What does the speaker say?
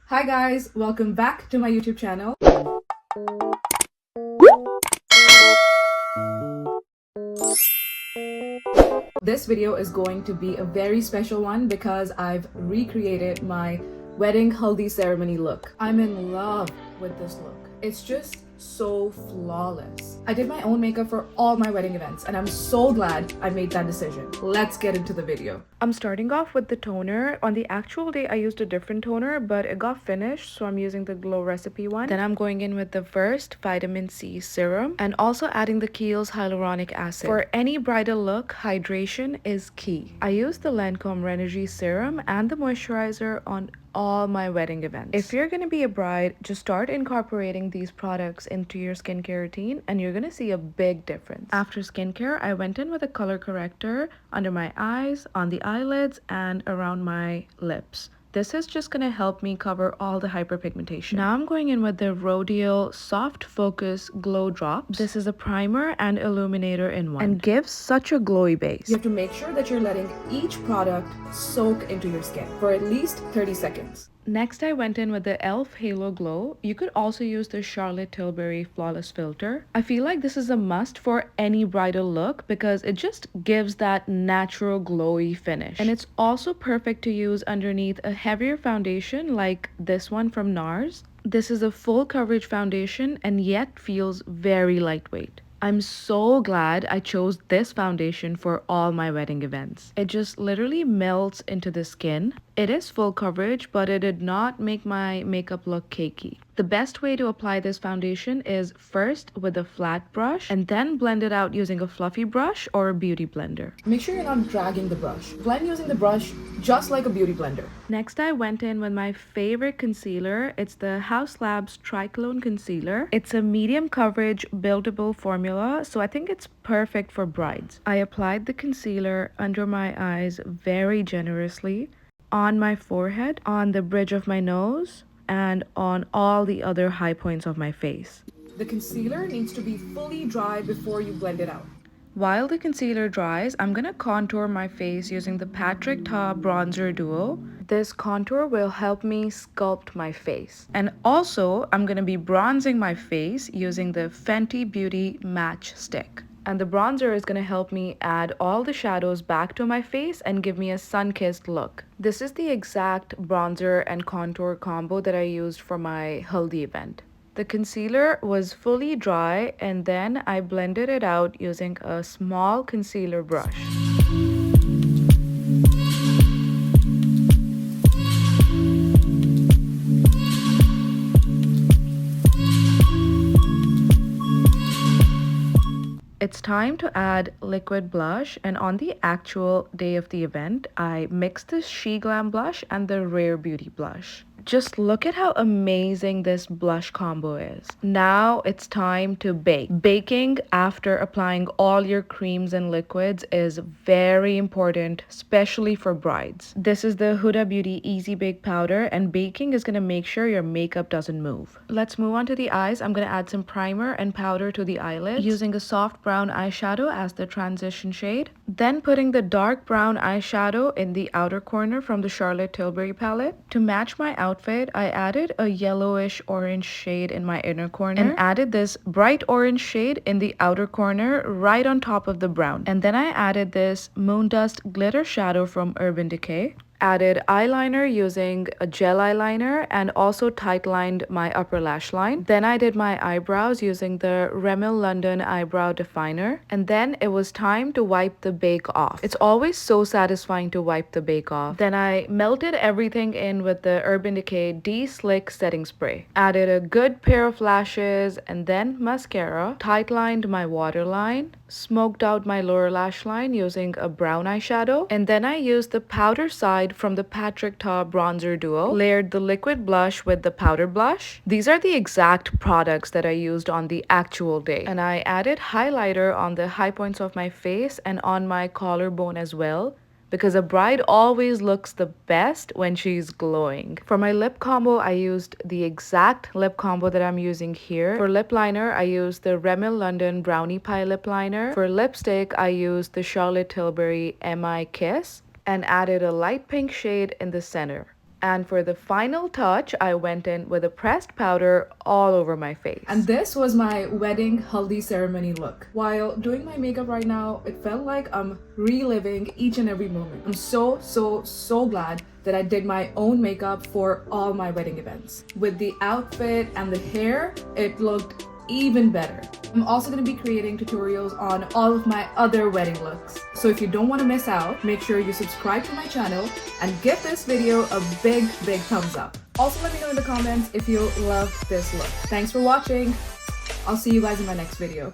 Hi guys, welcome back to my YouTube channel. This video is going to be a very special one because I've recreated my wedding haldi ceremony look. I'm in love with this look. It's just so flawless. I did my own makeup for all my wedding events and I'm so glad I made that decision. Let's get into the video. I'm starting off with the toner. On the actual day, I used a different toner, but it got finished, so I'm using the Glow Recipe one. Then I'm going in with the first vitamin C serum and also adding the Kiehl's hyaluronic acid. For any bridal look, hydration is key. I used the Lancome Renergy serum and the moisturizer on all my wedding events. If you're gonna be a bride, just start incorporating these products into your skincare routine and you're gonna see a big difference. After skincare, I went in with a color corrector under my eyes, on the eyelids, and around my lips. This is just going to help me cover all the hyperpigmentation. Now I'm going in with the Rodial Soft Focus Glow Drops. This is a primer and illuminator in one and gives such a glowy base. You have to make sure that you're letting each product soak into your skin for at least 30 seconds. Next, I went in with the e.l.f. Halo Glow. You could also use the Charlotte Tilbury Flawless Filter. I feel like this is a must for any bridal look because it just gives that natural glowy finish. And it's also perfect to use underneath a heavier foundation like this one from NARS. This is a full coverage foundation and yet feels very lightweight. I'm so glad I chose this foundation for all my wedding events. It just literally melts into the skin. It is full coverage, but it did not make my makeup look cakey. The best way to apply this foundation is first with a flat brush and then blend it out using a fluffy brush or a beauty blender. Make sure you're not dragging the brush. Blend using the brush just like a beauty blender. Next, I went in with my favorite concealer. It's the House Labs Triclone Concealer. It's a medium coverage buildable formula, so I think it's perfect for brides. I applied the concealer under my eyes very generously, on my forehead, on the bridge of my nose, and on all the other high points of my face. The concealer needs to be fully dry before you blend it out. While the concealer dries, I'm gonna contour my face using the Patrick Ta Bronzer Duo. This contour will help me sculpt my face. And also, I'm gonna be bronzing my face using the Fenty Beauty Match Stick. And the bronzer is going to help me add all the shadows back to my face and give me a sun-kissed look. This is the exact bronzer and contour combo that I used for my haldi event. The concealer was fully dry and then I blended it out using a small concealer brush. It's time to add liquid blush, and on the actual day of the event, I mixed the She Glam blush and the Rare Beauty blush. Just look at how amazing this blush combo is. Now it's time to bake. Baking after applying all your creams and liquids is very important, especially for brides. This is the Huda Beauty Easy Bake Powder, and baking is going to make sure your makeup doesn't move. Let's move on to the eyes. I'm going to add some primer and powder to the eyelids using a soft brown eyeshadow as the transition shade. Then putting the dark brown eyeshadow in the outer corner from the Charlotte Tilbury palette. To match my outfit, I added a yellowish orange shade in my inner corner and added this bright orange shade in the outer corner right on top of the brown. And then I added this Moon Dust glitter shadow from Urban Decay. Added eyeliner using a gel eyeliner and also tight lined my upper lash line. Then I did my eyebrows using the Rimmel London Eyebrow Definer. And then it was time to wipe the bake off. It's always so satisfying to wipe the bake off. Then I melted everything in with the Urban Decay De-Slick Setting Spray. Added a good pair of lashes and then mascara. Tight lined my waterline. Smoked out my lower lash line using a brown eyeshadow. And then I used the powder side from the Patrick Ta Bronzer Duo. Layered the liquid blush with the powder blush. These are the exact products that I used on the actual day. And I added highlighter on the high points of my face and on my collarbone as well, because a bride always looks the best when she's glowing. For my lip combo, I used the exact lip combo that I'm using here. For lip liner, I used the Rimmel London Brownie Pie lip liner. For lipstick, I used the Charlotte Tilbury Mi Kiss and added a light pink shade in the center. And for the final touch, I went in with a pressed powder all over my face. And this was my wedding haldi ceremony look. While doing my makeup right now, it felt like I'm reliving each and every moment. I'm so glad that I did my own makeup for all my wedding events. With the outfit and the hair, it looked even better. I'm also going to be creating tutorials on all of my other wedding looks. So if you don't want to miss out, make sure you subscribe to my channel and give this video a big thumbs up. Also let me know in the comments if you love this look. Thanks for watching. I'll see you guys in my next video.